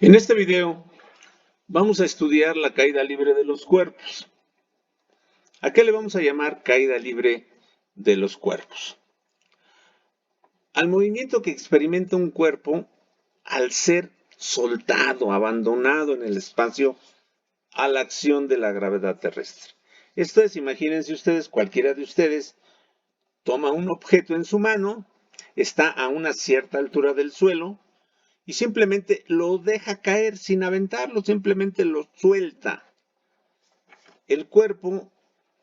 En este video vamos a estudiar la caída libre de los cuerpos. ¿A qué le vamos a llamar caída libre de los cuerpos? Al movimiento que experimenta un cuerpo al ser soltado, abandonado en el espacio a la acción de la gravedad terrestre. Esto es, imagínense ustedes, cualquiera de ustedes toma un objeto en su mano, está a una cierta altura del suelo y simplemente lo deja caer sin aventarlo, simplemente lo suelta. El cuerpo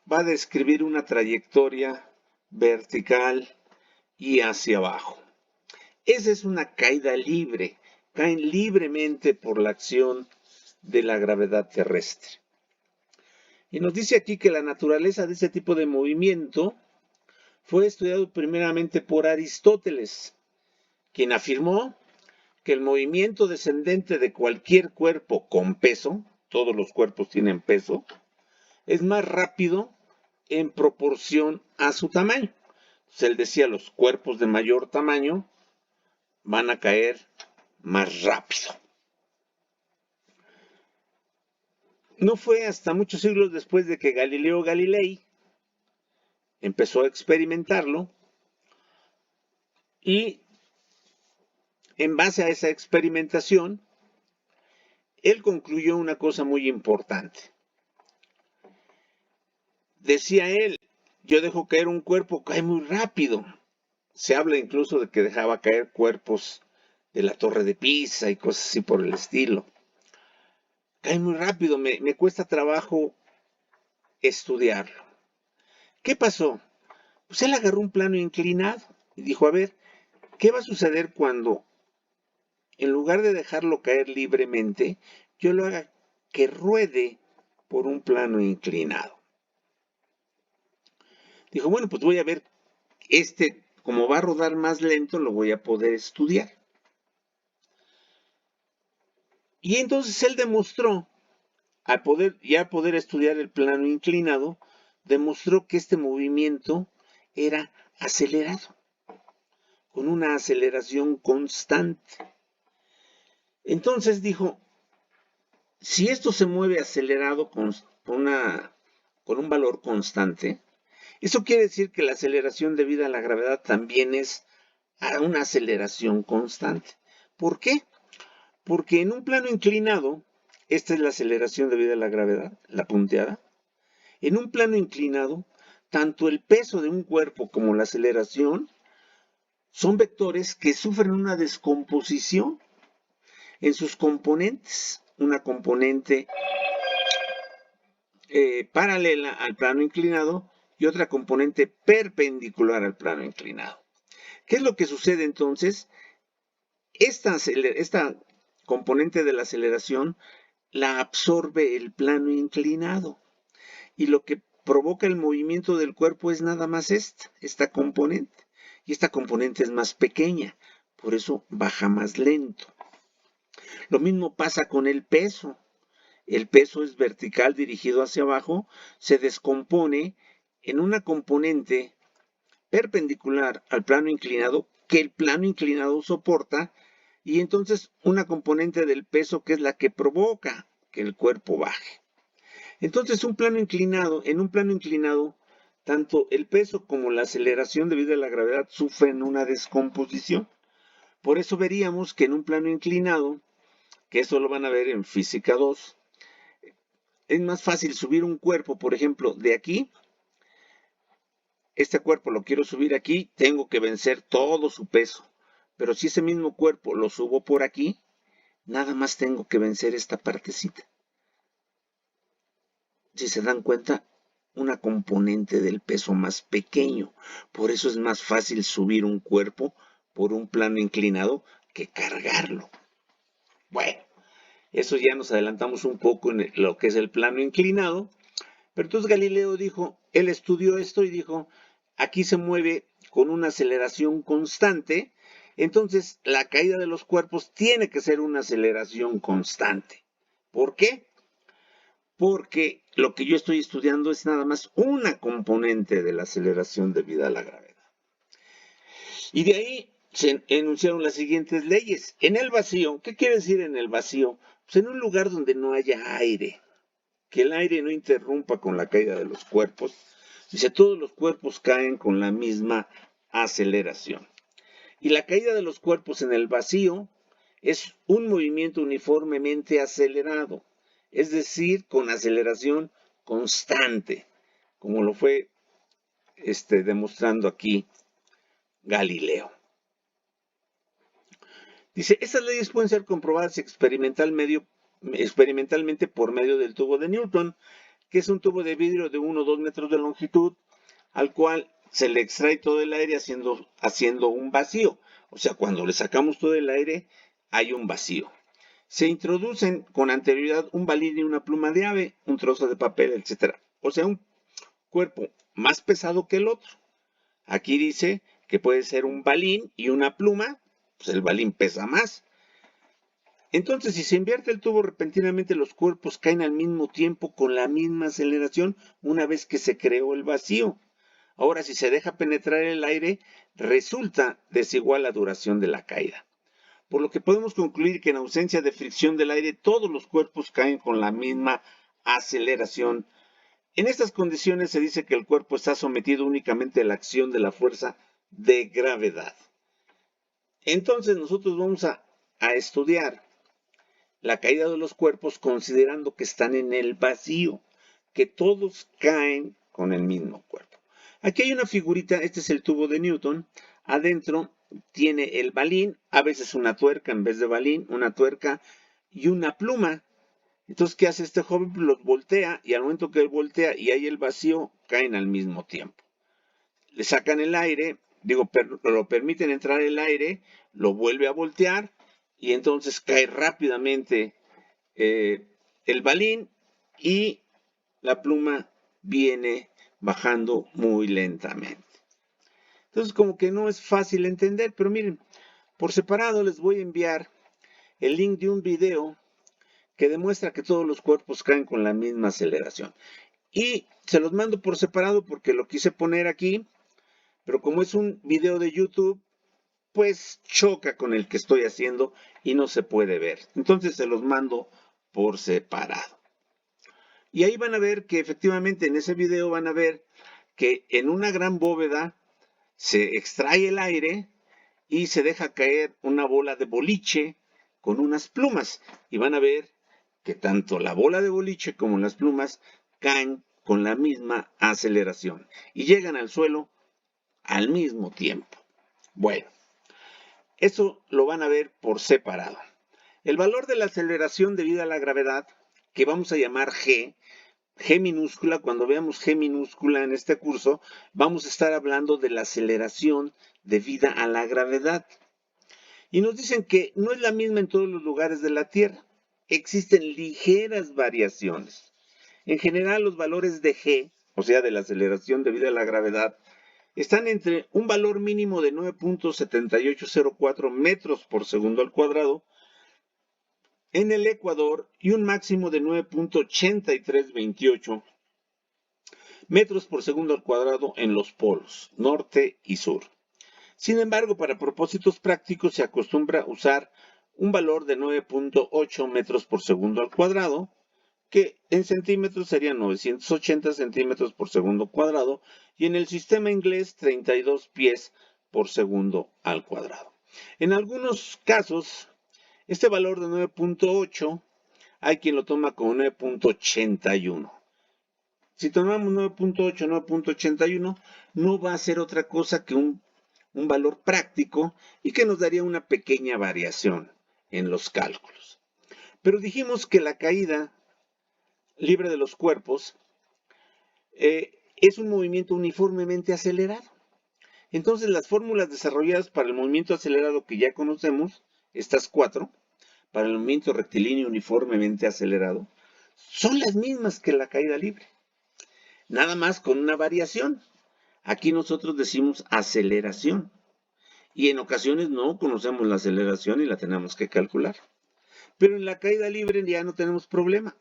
va a describir una trayectoria vertical y hacia abajo. Esa es una caída libre. Caen libremente por la acción de la gravedad terrestre. Y nos dice aquí que la naturaleza de este tipo de movimiento fue estudiado primeramente por Aristóteles, quien afirmó que el movimiento descendente de cualquier cuerpo con peso, todos los cuerpos tienen peso, es más rápido en proporción a su tamaño. Entonces él decía, los cuerpos de mayor tamaño van a caer más rápido. No fue hasta muchos siglos después de que Galileo Galilei empezó a experimentarlo y en base a esa experimentación, él concluyó una cosa muy importante. Decía él, yo dejo caer un cuerpo, cae muy rápido. Se habla incluso de que dejaba caer cuerpos de la Torre de Pisa y cosas así por el estilo. Cae muy rápido, me cuesta trabajo estudiarlo. ¿Qué pasó? Pues él agarró un plano inclinado y dijo, a ver, ¿qué va a suceder cuando, en lugar de dejarlo caer libremente, yo lo haga que ruede por un plano inclinado? Dijo, bueno, pues voy a ver, como va a rodar más lento, lo voy a poder estudiar. Y entonces él demostró, al poder estudiar el plano inclinado, demostró que este movimiento era acelerado, con una aceleración constante. Entonces dijo, si esto se mueve acelerado con un valor constante, eso quiere decir que la aceleración debida a la gravedad también es a una aceleración constante. ¿Por qué? Porque en un plano inclinado, esta es la aceleración debida a la gravedad, la punteada. En un plano inclinado, tanto el peso de un cuerpo como la aceleración son vectores que sufren una descomposición en sus componentes. Una componente paralela al plano inclinado y otra componente perpendicular al plano inclinado. ¿Qué es lo que sucede entonces? Esta componente de la aceleración la absorbe el plano inclinado y lo que provoca el movimiento del cuerpo es nada más esta componente. Y esta componente es más pequeña, por eso baja más lento. Lo mismo pasa con el peso. El peso es vertical dirigido hacia abajo, se descompone en una componente perpendicular al plano inclinado que el plano inclinado soporta y entonces una componente del peso que es la que provoca que el cuerpo baje. Entonces en un plano inclinado, tanto el peso como la aceleración debido a la gravedad sufren una descomposición. Por eso veríamos que en un plano inclinado, que eso lo van a ver en física 2, es más fácil subir un cuerpo, por ejemplo, de aquí. Este cuerpo lo quiero subir aquí, tengo que vencer todo su peso. Pero si ese mismo cuerpo lo subo por aquí, nada más tengo que vencer esta partecita. Si se dan cuenta, una componente del peso más pequeño. Por eso es más fácil subir un cuerpo por un plano inclinado que cargarlo. Bueno, eso ya nos adelantamos un poco en lo que es el plano inclinado. Pero entonces Galileo dijo, él estudió esto y dijo, aquí se mueve con una aceleración constante, entonces la caída de los cuerpos tiene que ser una aceleración constante. ¿Por qué? Porque lo que yo estoy estudiando es nada más una componente de la aceleración debida a la gravedad. Y de ahí se enunciaron las siguientes leyes. En el vacío, ¿qué quiere decir en el vacío? Pues en un lugar donde no haya aire, que el aire no interrumpa con la caída de los cuerpos. Dice, todos los cuerpos caen con la misma aceleración. Y la caída de los cuerpos en el vacío es un movimiento uniformemente acelerado, es decir, con aceleración constante, como lo fue demostrando aquí Galileo. Dice, estas leyes pueden ser comprobadas experimentalmente por medio del tubo de Newton, que es un tubo de vidrio de 1 o 2 metros de longitud, al cual se le extrae todo el aire haciendo un vacío. O sea, cuando le sacamos todo el aire, hay un vacío. Se introducen con anterioridad un balín y una pluma de ave, un trozo de papel, etc. O sea, un cuerpo más pesado que el otro. Aquí dice que puede ser un balín y una pluma, pues el balín pesa más. Entonces, si se invierte el tubo repentinamente, los cuerpos caen al mismo tiempo con la misma aceleración una vez que se creó el vacío. Ahora, si se deja penetrar el aire, resulta desigual la duración de la caída. Por lo que podemos concluir que en ausencia de fricción del aire, todos los cuerpos caen con la misma aceleración. En estas condiciones se dice que el cuerpo está sometido únicamente a la acción de la fuerza de gravedad. Entonces nosotros vamos a estudiar la caída de los cuerpos considerando que están en el vacío, que todos caen con el mismo cuerpo. Aquí hay una figurita, este es el tubo de Newton, adentro tiene el balín, a veces una tuerca en vez de balín, una tuerca y una pluma. Entonces, ¿qué hace este joven? Los voltea y al momento que él voltea y hay el vacío, caen al mismo tiempo. Le sacan el aire, lo permiten entrar el aire, lo vuelve a voltear y entonces cae rápidamente el balín y la pluma viene bajando muy lentamente. Entonces como que no es fácil entender, pero miren, por separado les voy a enviar el link de un video que demuestra que todos los cuerpos caen con la misma aceleración. Y se los mando por separado porque lo quise poner aquí, pero como es un video de YouTube, pues choca con el que estoy haciendo y no se puede ver. Entonces se los mando por separado. Y ahí van a ver que efectivamente en ese video van a ver que en una gran bóveda se extrae el aire y se deja caer una bola de boliche con unas plumas. Y van a ver que tanto la bola de boliche como las plumas caen con la misma aceleración y llegan al suelo al mismo tiempo. Bueno, eso lo van a ver por separado. El valor de la aceleración debido a la gravedad, que vamos a llamar G minúscula, cuando veamos G minúscula en este curso, vamos a estar hablando de la aceleración debida a la gravedad. Y nos dicen que no es la misma en todos los lugares de la Tierra. Existen ligeras variaciones. En general, los valores de G, o sea, de la aceleración debida a la gravedad, están entre un valor mínimo de 9.7804 metros por segundo al cuadrado en el Ecuador y un máximo de 9.8328 metros por segundo al cuadrado en los polos, norte y sur. Sin embargo, para propósitos prácticos se acostumbra usar un valor de 9.8 metros por segundo al cuadrado, que en centímetros serían 980 centímetros por segundo cuadrado, y en el sistema inglés 32 pies por segundo al cuadrado. En algunos casos, este valor de 9.8 hay quien lo toma como 9.81. Si tomamos 9.8, 9.81, no va a ser otra cosa que un valor práctico y que nos daría una pequeña variación en los cálculos. Pero dijimos que la caída libre de los cuerpos es un movimiento uniformemente acelerado. Entonces las fórmulas desarrolladas para el movimiento acelerado que ya conocemos, estas 4, para el movimiento rectilíneo uniformemente acelerado, son las mismas que la caída libre. Nada más con una variación. Aquí nosotros decimos aceleración. Y en ocasiones no conocemos la aceleración y la tenemos que calcular. Pero en la caída libre ya no tenemos problema.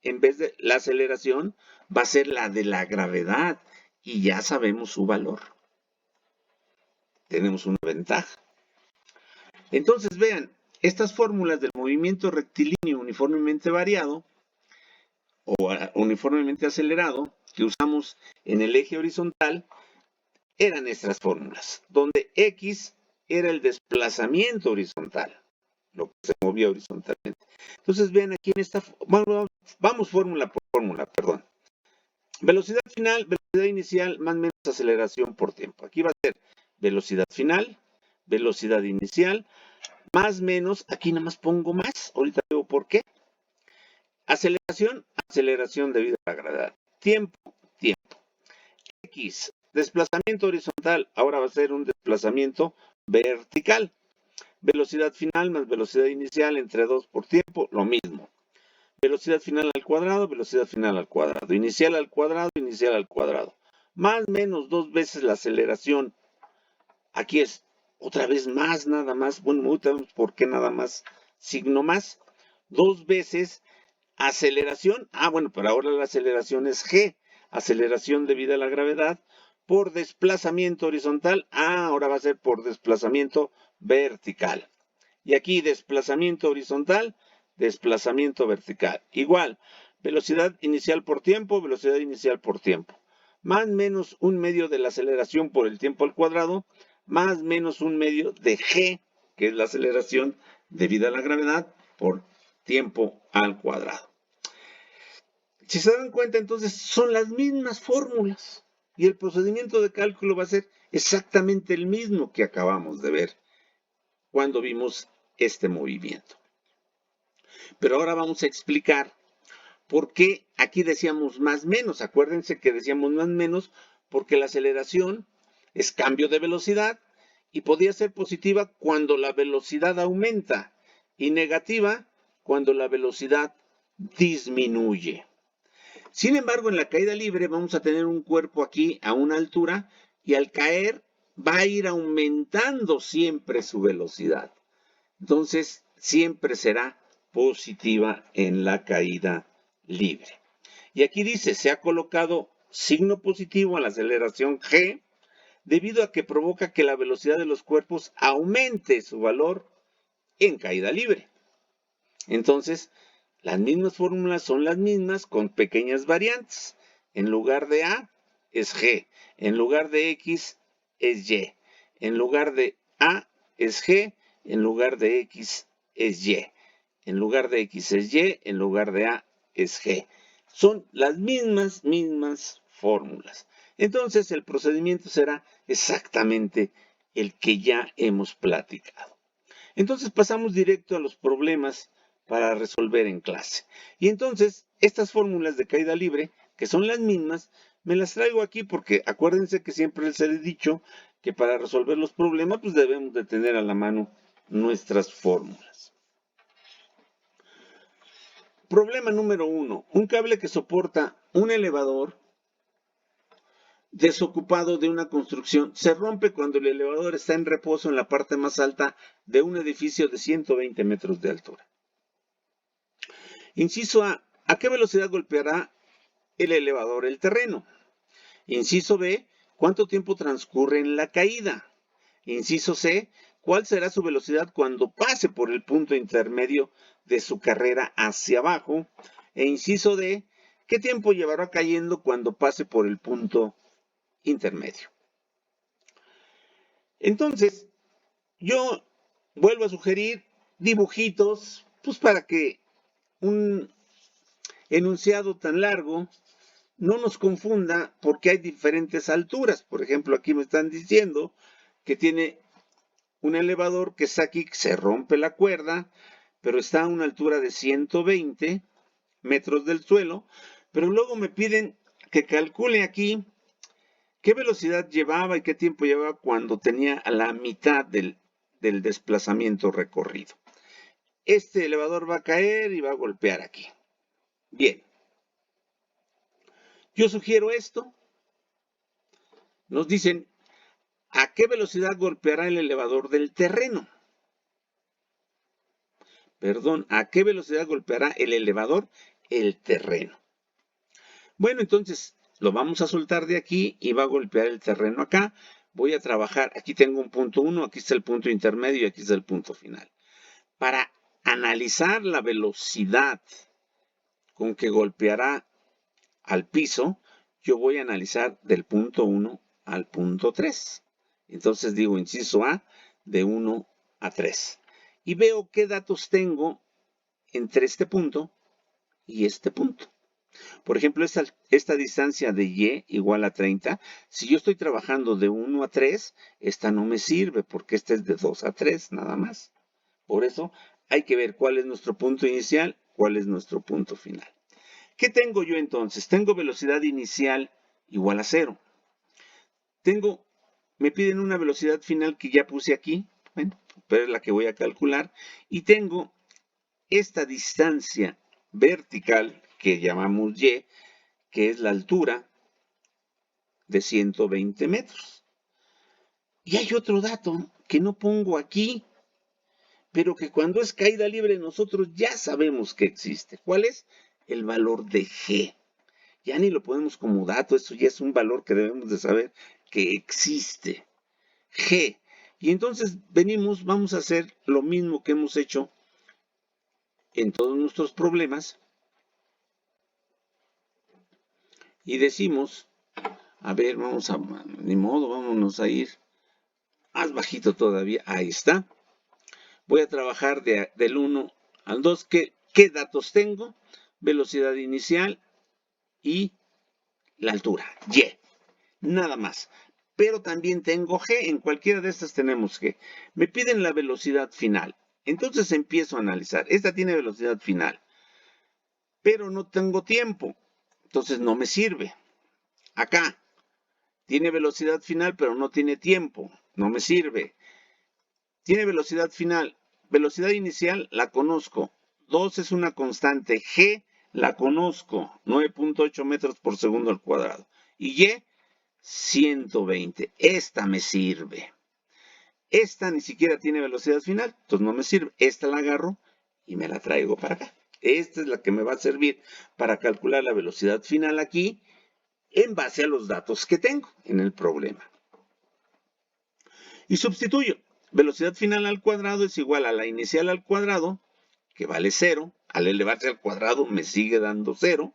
En vez de la aceleración va a ser la de la gravedad y ya sabemos su valor. Tenemos una ventaja. Entonces vean, estas fórmulas del movimiento rectilíneo uniformemente variado o uniformemente acelerado que usamos en el eje horizontal eran estas fórmulas, donde X era el desplazamiento horizontal, lo que se movía horizontalmente. Entonces vean aquí en esta, vamos fórmula por fórmula, perdón. Velocidad final, velocidad inicial, más o menos aceleración por tiempo. Aquí va a ser velocidad final, velocidad inicial, más menos, aquí nada más pongo más, ahorita veo por qué. Aceleración, aceleración debido a la gravedad. Tiempo, tiempo. X, desplazamiento horizontal, ahora va a ser un desplazamiento vertical. Velocidad final más velocidad inicial entre 2 por tiempo, lo mismo. Velocidad final al cuadrado, velocidad final al cuadrado. Inicial al cuadrado, inicial al cuadrado. Más o menos 2 veces la aceleración. Aquí es otra vez más, nada más. Bueno, ahorita vemos por qué nada más. Signo más. 2 veces aceleración. Bueno, pero ahora la aceleración es G. Aceleración debido a la gravedad. Por desplazamiento horizontal. Ahora va a ser por desplazamiento vertical. Y aquí desplazamiento horizontal, desplazamiento vertical. Igual, velocidad inicial por tiempo, velocidad inicial por tiempo. Más menos un medio de la aceleración por el tiempo al cuadrado, más menos un medio de G, que es la aceleración debido a la gravedad, por tiempo al cuadrado. Si se dan cuenta, entonces son las mismas fórmulas y el procedimiento de cálculo va a ser exactamente el mismo que acabamos de ver cuando vimos este movimiento. Pero ahora vamos a explicar por qué aquí decíamos más menos. Acuérdense que decíamos más menos porque la aceleración es cambio de velocidad y podía ser positiva cuando la velocidad aumenta y negativa cuando la velocidad disminuye. Sin embargo, en la caída libre vamos a tener un cuerpo aquí a una altura y al caer va a ir aumentando siempre su velocidad. Entonces, siempre será positiva en la caída libre. Y aquí dice, se ha colocado signo positivo a la aceleración G debido a que provoca que la velocidad de los cuerpos aumente su valor en caída libre. Entonces, las mismas fórmulas son las mismas con pequeñas variantes. En lugar de A es G, en lugar de X es Y, en lugar de A es G, en lugar de X es Y, en lugar de X es Y, en lugar de A es G. Son las mismas fórmulas. Entonces el procedimiento será exactamente el que ya hemos platicado. Entonces pasamos directo a los problemas para resolver en clase. Y entonces, estas fórmulas de caída libre, que son las mismas, me las traigo aquí porque acuérdense que siempre les he dicho que para resolver los problemas, pues debemos de tener a la mano nuestras fórmulas. Problema número 1. Un cable que soporta un elevador desocupado de una construcción se rompe cuando el elevador está en reposo en la parte más alta de un edificio de 120 metros de altura. Inciso A, ¿a qué velocidad golpeará el elevador el terreno? Inciso B, ¿cuánto tiempo transcurre en la caída? Inciso C, ¿cuál será su velocidad cuando pase por el punto intermedio de su carrera hacia abajo? E inciso D, ¿qué tiempo llevará cayendo cuando pase por el punto intermedio? Entonces, yo vuelvo a sugerir dibujitos, pues para que un enunciado tan largo no nos confunda porque hay diferentes alturas. Por ejemplo, aquí me están diciendo que tiene un elevador que está aquí, que se rompe la cuerda, pero está a una altura de 120 metros del suelo, pero luego me piden que calcule aquí qué velocidad llevaba y qué tiempo llevaba cuando tenía a la mitad del desplazamiento recorrido. Este elevador va a caer y va a golpear aquí. Bien. Yo sugiero esto. Nos dicen, ¿a qué velocidad golpeará el elevador del terreno? Perdón, ¿a qué velocidad golpeará el elevador el terreno? Bueno, entonces lo vamos a soltar de aquí y va a golpear el terreno acá. voy a trabajar, aquí tengo un punto 1, aquí está el punto intermedio y aquí está el punto final. Para analizar la velocidad con que golpeará al piso, yo voy a analizar del punto 1 al punto 3. Entonces digo inciso A, de 1 a 3. Y veo qué datos tengo entre este punto y este punto. Por ejemplo, esta distancia de Y igual a 30, si yo estoy trabajando de 1 a 3, esta no me sirve porque esta es de 2 a 3 nada más. Por eso hay que ver cuál es nuestro punto inicial, cuál es nuestro punto final. ¿Qué tengo yo entonces? Tengo velocidad inicial igual a 0. Me piden una velocidad final que ya puse aquí, bueno, pero es la que voy a calcular. Y tengo esta distancia vertical que llamamos Y, que es la altura de 120 metros. Y hay otro dato que no pongo aquí, pero que cuando es caída libre nosotros ya sabemos que existe. ¿Cuál es? El valor de G. Ya ni lo ponemos como dato, eso ya es un valor que debemos de saber que existe. G. Y entonces vamos a hacer lo mismo que hemos hecho en todos nuestros problemas. Y decimos, a ver, ni modo, vámonos a ir más bajito todavía. Ahí está. Voy a trabajar del 1 al 2. ¿Qué datos tengo? Velocidad inicial y la altura, Y. Nada más. Pero también tengo G. En cualquiera de estas tenemos G. Me piden la velocidad final. Entonces empiezo a analizar. Esta tiene velocidad final. Pero no tengo tiempo. Entonces no me sirve. Acá. Tiene velocidad final, pero no tiene tiempo. No me sirve. Tiene velocidad final. Velocidad inicial la conozco. 2 es una constante. G la conozco. 9.8 metros por segundo al cuadrado. Y Y, 120. Esta me sirve. Esta ni siquiera tiene velocidad final, entonces no me sirve. Esta la agarro y me la traigo para acá. Esta es la que me va a servir para calcular la velocidad final aquí en base a los datos que tengo en el problema. Y sustituyo. Velocidad final al cuadrado es igual a la inicial al cuadrado, que vale 0. Al elevarse al cuadrado me sigue dando 0.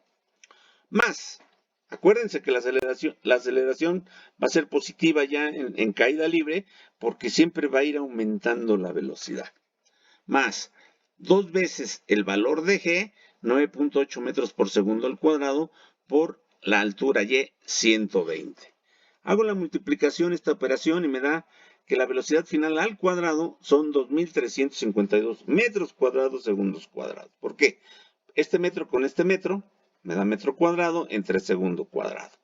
Más, acuérdense que la aceleración va a ser positiva ya en caída libre porque siempre va a ir aumentando la velocidad. Más, 2 veces el valor de G, 9.8 metros por segundo al cuadrado, por la altura Y, 120. Hago la multiplicación, esta operación, y me da que la velocidad final al cuadrado son 2.352 metros cuadrados segundos cuadrados. ¿Por qué? Este metro con este metro me da metro cuadrado entre segundo cuadrado.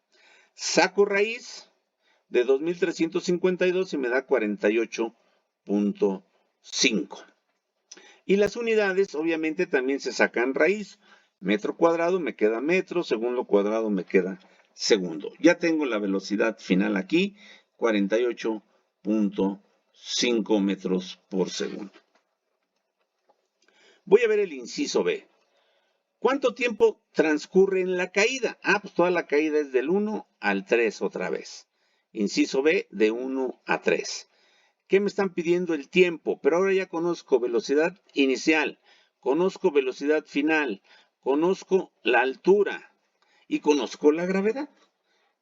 Saco raíz de 2.352 y me da 48.5. Y las unidades obviamente también se sacan raíz. Metro cuadrado me queda metro, segundo cuadrado me queda segundo. Ya tengo la velocidad final aquí, 48.5 metros por segundo. Voy a ver el inciso B. ¿Cuánto tiempo transcurre en la caída? Pues toda la caída es del 1 al 3 otra vez. Inciso B, de 1 a 3. ¿Qué me están pidiendo? El tiempo, pero ahora ya conozco velocidad inicial, conozco velocidad final, conozco la altura y conozco la gravedad.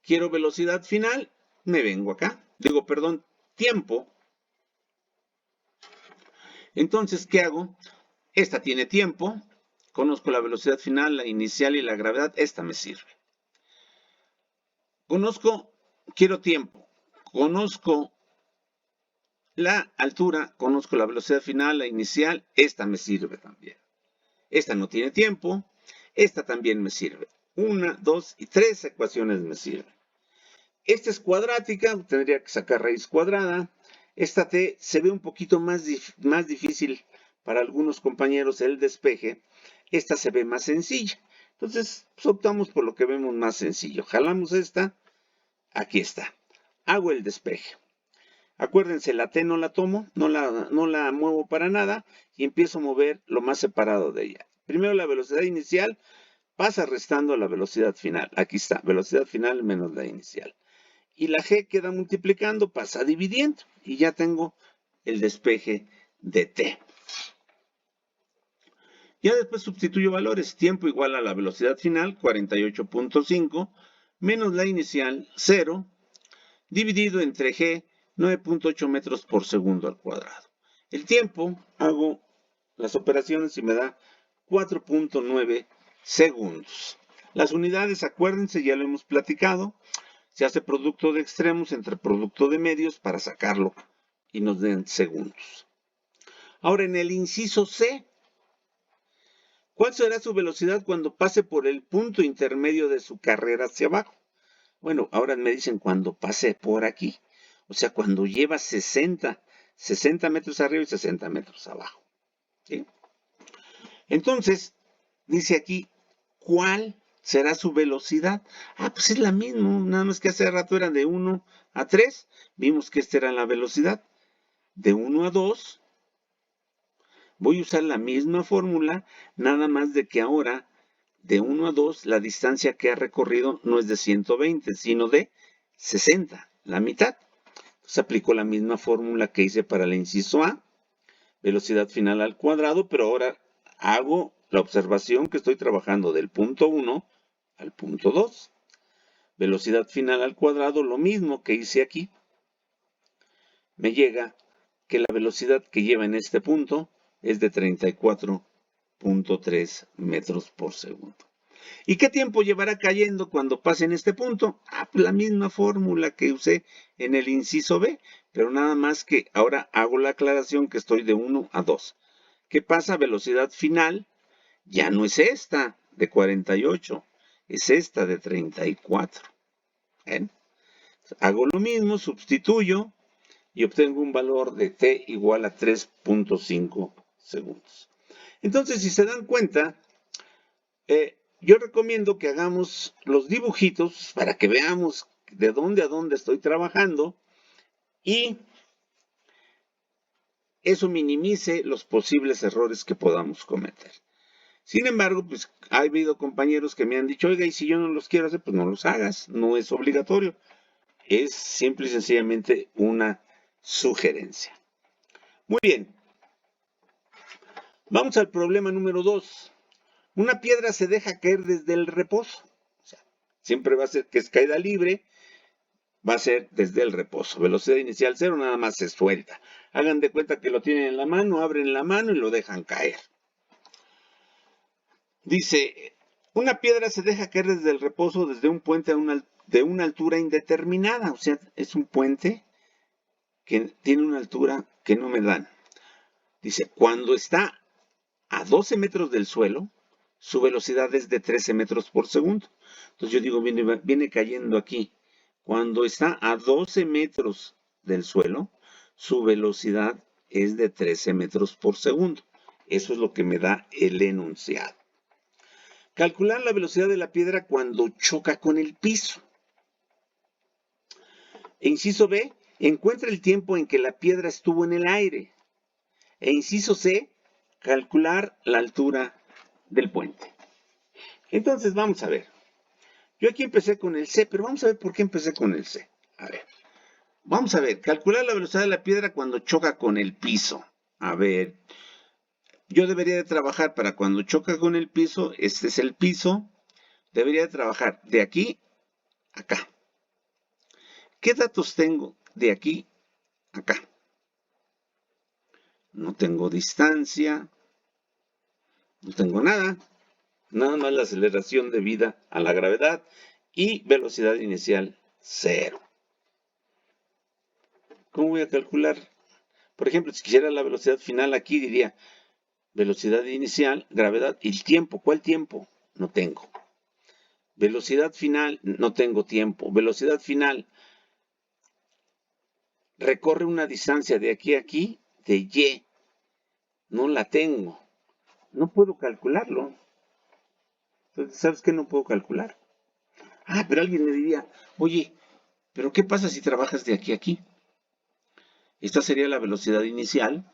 Quiero velocidad final, me vengo acá. Tiempo. Entonces, ¿qué hago? Esta tiene tiempo, conozco la velocidad final, la inicial y la gravedad, esta me sirve. Quiero tiempo, conozco la altura, conozco la velocidad final, la inicial, esta me sirve también. Esta no tiene tiempo, esta también me sirve. 1, 2 y 3 ecuaciones me sirven. Esta es cuadrática, tendría que sacar raíz cuadrada. Esta T se ve un poquito más difícil para algunos compañeros el despeje. Esta se ve más sencilla. Entonces, pues optamos por lo que vemos más sencillo. Jalamos esta, aquí está. Hago el despeje. Acuérdense, la T no la tomo, no la muevo para nada y empiezo a mover lo más separado de ella. Primero la velocidad inicial pasa restando la velocidad final. Aquí está, velocidad final menos la inicial. y la g queda multiplicando, pasa dividiendo y ya tengo el despeje de t. Ya después sustituyo valores. Tiempo igual a la velocidad final, 48.5, menos la inicial, 0, dividido entre g, 9.8 metros por segundo al cuadrado. El tiempo, hago las operaciones y me da 4.9 segundos. Las unidades, acuérdense, ya lo hemos platicado, se hace producto de extremos entre producto de medios para sacarlo y nos den segundos. Ahora, en el inciso C, ¿cuál será su velocidad cuando pase por el punto intermedio de su carrera hacia abajo? Bueno, ahora me dicen cuando pase por aquí. O sea, cuando lleva 60 metros arriba y 60 metros abajo. ¿Sí? Entonces, dice aquí, ¿cuál será su velocidad? Ah, pues es la misma, nada más que hace rato era de 1 a 3. Vimos que esta era la velocidad. De 1 a 2, voy a usar la misma fórmula, nada más de que ahora, de 1 a 2, la distancia que ha recorrido no es de 120, sino de 60, la mitad. Entonces aplico la misma fórmula que hice para el inciso A, velocidad final al cuadrado, pero ahora hago la observación que estoy trabajando del punto 1 al punto 2. Velocidad final al cuadrado, lo mismo que hice aquí. Me llega que la velocidad que lleva en este punto es de 34.3 metros por segundo. ¿Y qué tiempo llevará cayendo cuando pase en este punto? Ah, pues la misma fórmula que usé en el inciso B, pero nada más que ahora hago la aclaración que estoy de 1 a 2. ¿Qué pasa? Velocidad final ya no es esta de 48, es esta de 34. ¿Ven? Hago lo mismo, sustituyo y obtengo un valor de t igual a 3.5 segundos. Entonces, si se dan cuenta, yo recomiendo que hagamos los dibujitos para que veamos de dónde a dónde estoy trabajando y eso minimice los posibles errores que podamos cometer. Sin embargo, pues ha habido compañeros que me han dicho, oiga, y si yo no los quiero hacer, pues no los hagas, no es obligatorio. Es simple y sencillamente una sugerencia. Muy bien. Vamos al problema número 2. Una piedra se deja caer desde el reposo. O sea, siempre va a ser que es caída libre, va a ser desde el reposo. Velocidad inicial 0, nada más se suelta. Hagan de cuenta que lo tienen en la mano, abren la mano y lo dejan caer. Dice, una piedra se deja caer desde el reposo desde un puente de una altura indeterminada. O sea, es un puente que tiene una altura que no me dan. Dice, cuando está a 12 metros del suelo, su velocidad es de 13 metros por segundo. Entonces yo digo, viene cayendo aquí. Cuando está a 12 metros del suelo, su velocidad es de 13 metros por segundo. Eso es lo que me da el enunciado. Calcular la velocidad de la piedra cuando choca con el piso. E inciso B, encuentra el tiempo en que la piedra estuvo en el aire. E inciso C, calcular la altura del puente. Entonces vamos a ver. Yo aquí empecé con el C, pero vamos a ver por qué empecé con el C. A ver. Vamos a ver, calcular la velocidad de la piedra cuando choca con el piso. A ver, yo debería de trabajar para cuando choca con el piso, este es el piso, debería de trabajar de aquí a acá. ¿Qué datos tengo de aquí a acá? No tengo distancia, no tengo nada, nada más la aceleración debida a la gravedad y velocidad inicial 0. ¿Cómo voy a calcular? Por ejemplo, si quisiera la velocidad final aquí, diría velocidad inicial, gravedad y el tiempo. ¿Cuál tiempo? No tengo. Velocidad final, no tengo tiempo. Velocidad final, recorre una distancia de aquí a aquí, de Y. No la tengo. No puedo calcularlo. Entonces, ¿sabes qué? No puedo calcular. Ah, pero alguien me diría, oye, ¿pero qué pasa si trabajas de aquí a aquí? Esta sería la velocidad inicial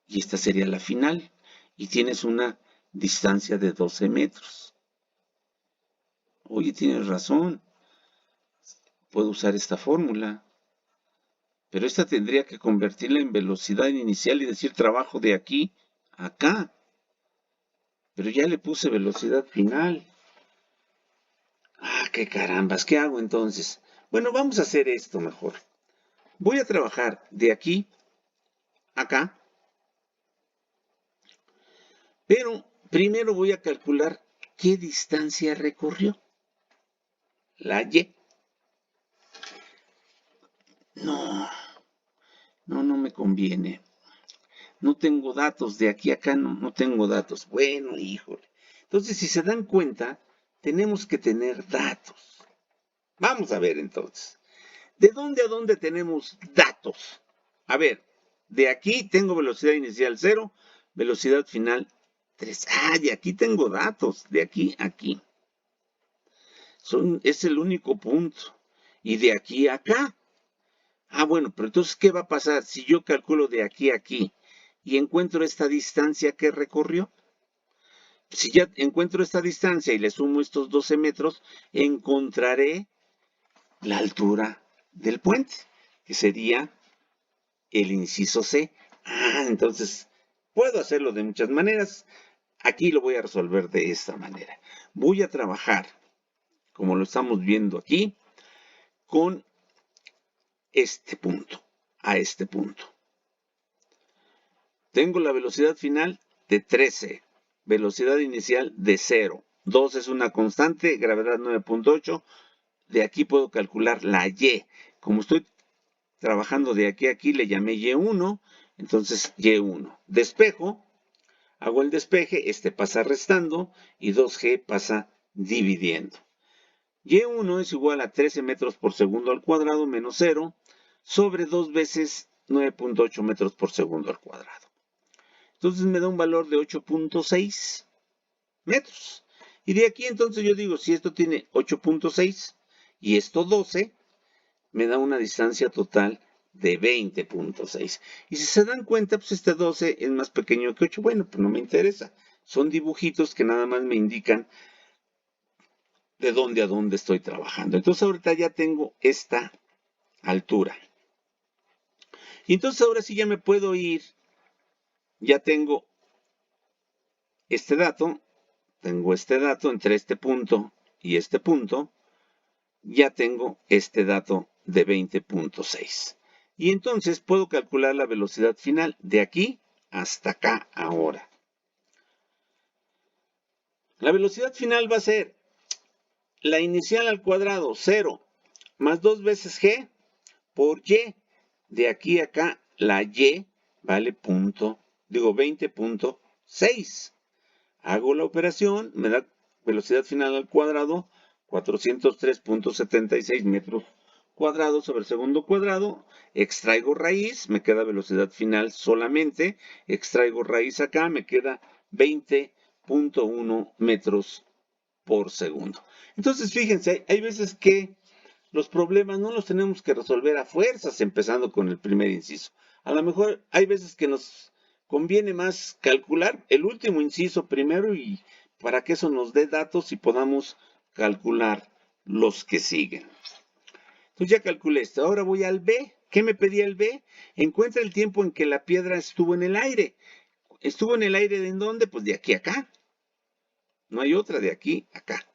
y esta sería la final. Y tienes una distancia de 12 metros. Oye, tienes razón. puedo usar esta fórmula. Pero esta tendría que convertirla en velocidad inicial y decir trabajo de aquí a acá. Pero ya le puse velocidad final. Qué carambas, ¿qué hago entonces? Bueno, vamos a hacer esto mejor. Voy a trabajar de aquí a acá. Pero primero voy a calcular qué distancia recorrió. La Y. No me conviene. No tengo datos de aquí a acá, no tengo datos. Bueno, híjole. Entonces, si se dan cuenta, tenemos que tener datos. Vamos a ver entonces. ¿De dónde a dónde tenemos datos? A ver, de aquí tengo velocidad inicial 0, velocidad final 3. De aquí tengo datos, de aquí a aquí. Es el único punto. Y de aquí a acá. Bueno, pero entonces, ¿qué va a pasar si yo calculo de aquí a aquí y encuentro esta distancia que recorrió? Si ya encuentro esta distancia y le sumo estos 12 metros, encontraré la altura del puente, que sería el inciso C. Entonces, puedo hacerlo de muchas maneras. Aquí lo voy a resolver de esta manera. Voy a trabajar, como lo estamos viendo aquí, con este punto, a este punto. Tengo la velocidad final de 13, velocidad inicial de 0. 2 es una constante, gravedad 9.8. De aquí puedo calcular la Y. Como estoy trabajando de aquí a aquí, le llamé Y1, entonces Y1. Despejo, hago el despeje, este pasa restando y 2G pasa dividiendo. Y1 es igual a 13 metros por segundo al cuadrado menos 0 sobre 2 veces 9.8 metros por segundo al cuadrado. Entonces me da un valor de 8.6 metros. Y de aquí entonces yo digo, si esto tiene 8.6 y esto 12, me da una distancia total de 20.6. Y si se dan cuenta, pues este 12 es más pequeño que 8. Bueno, pues no me interesa. Son dibujitos que nada más me indican de dónde a dónde estoy trabajando. Entonces ahorita ya tengo esta altura. Y entonces ahora sí ya me puedo ir. Ya tengo este dato. Tengo este dato entre este punto y este punto. Ya tengo este dato de 20.6. Y entonces puedo calcular la velocidad final de aquí hasta acá ahora. La velocidad final va a ser la inicial al cuadrado, 0, más 2 veces g por y. De aquí a acá, la y vale 20.6. Hago la operación, me da velocidad final al cuadrado, 403.76 metros cuadrados sobre segundo cuadrado. Extraigo raíz, me queda velocidad final solamente. Extraigo raíz acá, me queda 20.1 metros por segundo. Entonces, fíjense, hay veces que los problemas no los tenemos que resolver a fuerzas, empezando con el primer inciso. A lo mejor hay veces que nos conviene más calcular el último inciso primero y para que eso nos dé datos y podamos calcular los que siguen. Entonces ya calculé esto. Ahora voy al B. ¿Qué me pedía el B? Encuentra el tiempo en que la piedra estuvo en el aire. ¿Estuvo en el aire de en dónde? Pues de aquí a acá. No hay otra, de aquí a acá.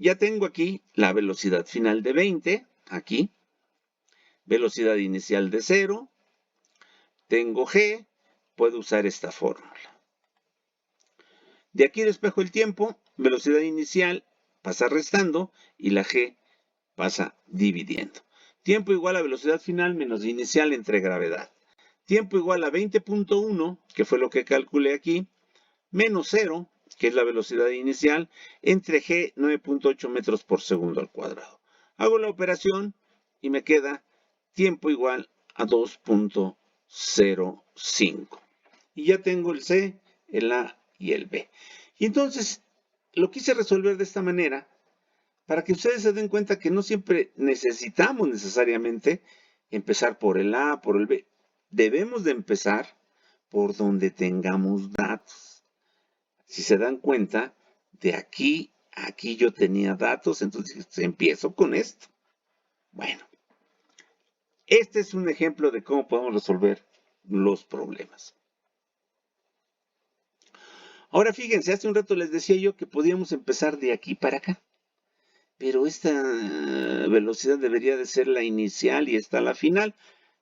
Ya tengo aquí la velocidad final de 20, aquí. Velocidad inicial de 0. Tengo G, puedo usar esta fórmula. De aquí despejo el tiempo, velocidad inicial pasa restando y la G pasa dividiendo. Tiempo igual a velocidad final menos inicial entre gravedad. Tiempo igual a 20.1, que fue lo que calculé aquí, menos 0, que es la velocidad inicial, entre G 9.8 metros por segundo al cuadrado. Hago la operación y me queda tiempo igual a 2.05. Y ya tengo el C, el A y el B. Y entonces lo quise resolver de esta manera para que ustedes se den cuenta que no siempre necesitamos necesariamente empezar por el A, por el B. Debemos de empezar por donde tengamos datos. Si se dan cuenta, de aquí Aquí yo tenía datos, entonces empiezo con esto. Bueno, este es un ejemplo de cómo podemos resolver los problemas. Ahora fíjense, hace un rato les decía yo que podíamos empezar de aquí para acá. Pero esta velocidad debería de ser la inicial y esta la final.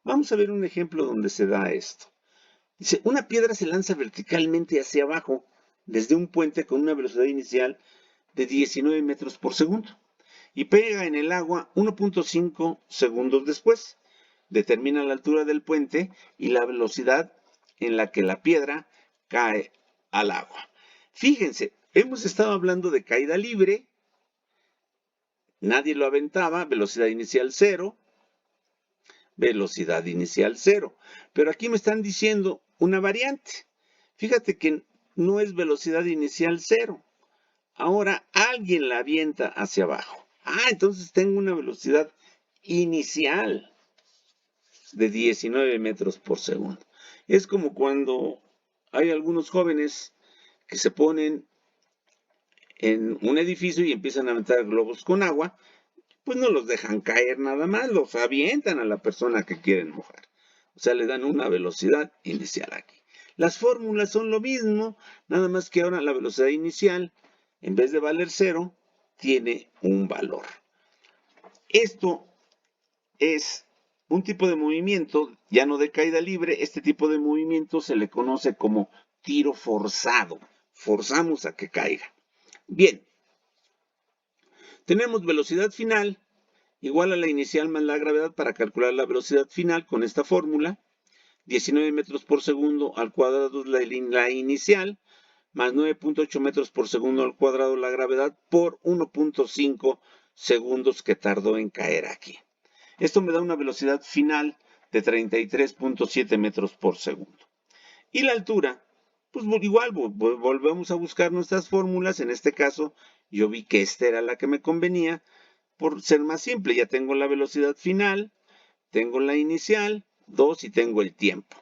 Vamos a ver un ejemplo donde se da esto. Dice, una piedra se lanza verticalmente hacia abajo desde un puente con una velocidad inicial de 19 metros por segundo y pega en el agua 1.5 segundos después. Determina la altura del puente y la velocidad en la que la piedra cae al agua. Fíjense, hemos estado hablando de caída libre. Nadie lo aventaba, velocidad inicial 0, velocidad inicial 0. Pero aquí me están diciendo una variante. Fíjate que no es velocidad inicial 0. Ahora alguien la avienta hacia abajo. Entonces tengo una velocidad inicial de 19 metros por segundo. Es como cuando hay algunos jóvenes que se ponen en un edificio y empiezan a aventar globos con agua. Pues no los dejan caer nada más, los avientan a la persona que quieren mojar. O sea, le dan una velocidad inicial aquí. Las fórmulas son lo mismo, nada más que ahora la velocidad inicial, en vez de valer 0, tiene un valor. Esto es un tipo de movimiento, ya no de caída libre. Este tipo de movimiento se le conoce como tiro forzado. Forzamos a que caiga. Bien. Tenemos velocidad final igual a la inicial más la gravedad para calcular la velocidad final con esta fórmula. 19 metros por segundo al cuadrado es la inicial, más 9.8 metros por segundo al cuadrado la gravedad por 1.5 segundos que tardó en caer aquí. Esto me da una velocidad final de 33.7 metros por segundo. Y la altura, pues igual volvemos a buscar nuestras fórmulas. En este caso, yo vi que esta era la que me convenía por ser más simple. Ya tengo la velocidad final, tengo la inicial, 2 y tengo el tiempo.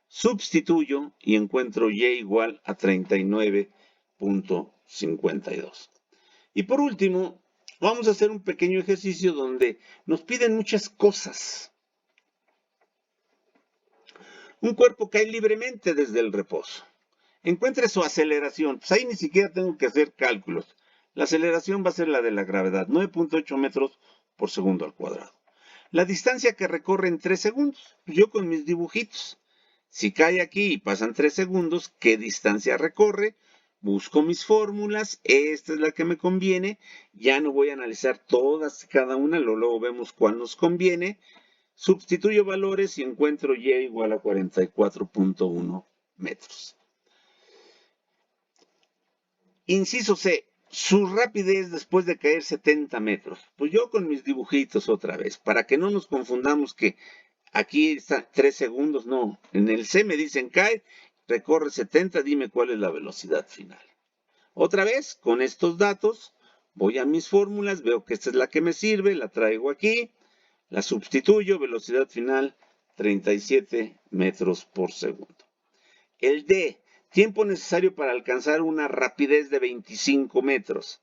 Substituyo y encuentro y igual a 39.52. Y por último, vamos a hacer un pequeño ejercicio donde nos piden muchas cosas. Un cuerpo cae libremente desde el reposo. Encuentre su aceleración. Pues ahí ni siquiera tengo que hacer cálculos. La aceleración va a ser la de la gravedad, 9.8 metros por segundo al cuadrado. La distancia que recorre en 3 segundos. Yo con mis dibujitos. Si cae aquí y pasan 3 segundos, ¿qué distancia recorre? Busco mis fórmulas. Esta es la que me conviene. Ya no voy a analizar todas y cada una. Luego vemos cuál nos conviene. Sustituyo valores y encuentro y igual a 44.1 metros. Inciso C. Su rapidez después de caer 70 metros. Pues yo con mis dibujitos otra vez, para que no nos confundamos que aquí está 3 segundos, no. En el C me dicen cae, recorre 70, dime cuál es la velocidad final. Otra vez, con estos datos, voy a mis fórmulas, veo que esta es la que me sirve, la traigo aquí, la sustituyo, velocidad final 37 metros por segundo. El D. Tiempo necesario para alcanzar una rapidez de 25 metros.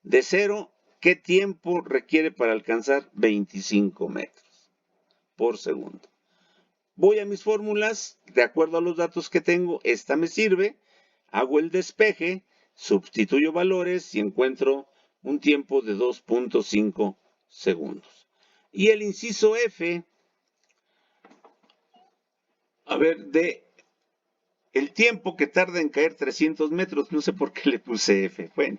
De 0, ¿qué tiempo requiere para alcanzar 25 metros por segundo? Voy a mis fórmulas, de acuerdo a los datos que tengo, esta me sirve, hago el despeje, sustituyo valores y encuentro un tiempo de 2.5 segundos. Y el inciso F, el tiempo que tarda en caer 300 metros, no sé por qué le puse F. Bueno,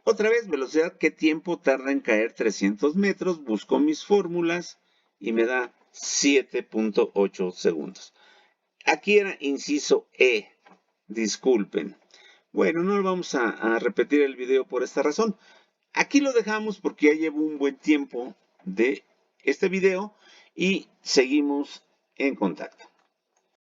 otra vez, velocidad, ¿qué tiempo tarda en caer 300 metros? Busco mis fórmulas y me da 7.8 segundos. Aquí era inciso E, disculpen. Bueno, no vamos a repetir el video por esta razón. Aquí lo dejamos porque ya llevo un buen tiempo de este video y seguimos en contacto.